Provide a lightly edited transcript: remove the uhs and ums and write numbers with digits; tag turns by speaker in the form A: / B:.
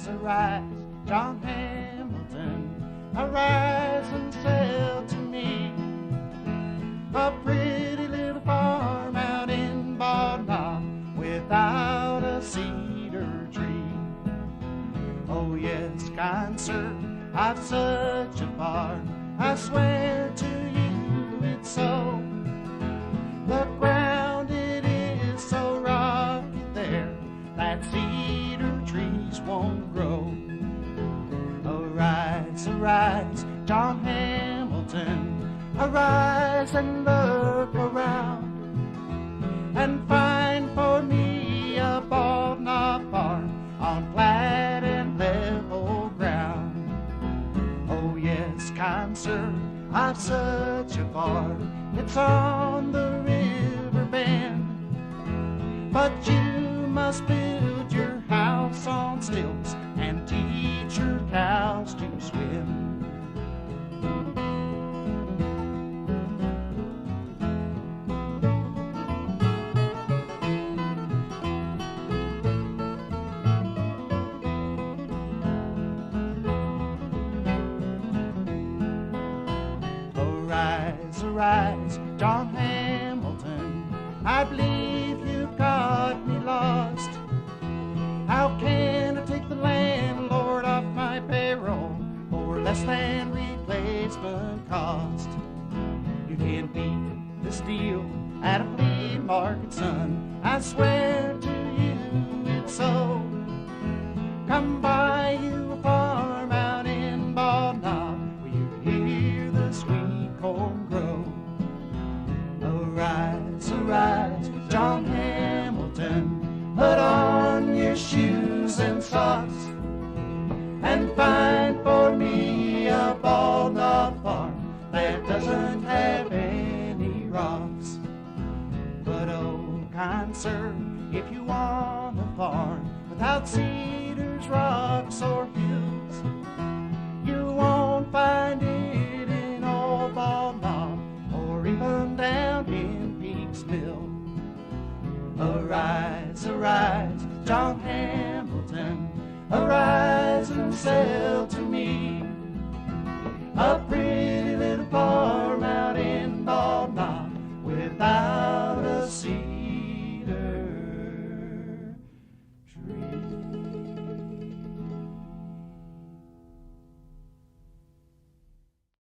A: arise, John Hamilton, arise and sell to me a pretty little farm out in Bowman without a cedar tree. Oh yes, kind sir, I've such a farm, I swear to you it's so. The ground it is so rocky there that cedar trees won't grow. Arise, arise, John Hamilton, arise and look around and find for me a bald knob farm on flat and level ground. Oh yes, kind sir, I've such a farm, it's on the river bend, but you must build your house on stilts and teach your cows to swim. Arise, arise, John Hamilton, I believe you got me lost. How can I take the landlord off my payroll for less than replacement cost? You can't beat this deal at a flea market, son, I swear to you it's so. Come buy you a farm out in Bowman where you hear the sweet corn grow. Arise, arise, John Hamilton, put on your shoes and socks and find for me a bald knob farm that doesn't have any rocks. But oh, kind sir, if you want a farm without cedars, rocks, or hills, you won't find it in old Bowman or even down in Peaks Mill. Arise, arise, John Hamilton, arise and sell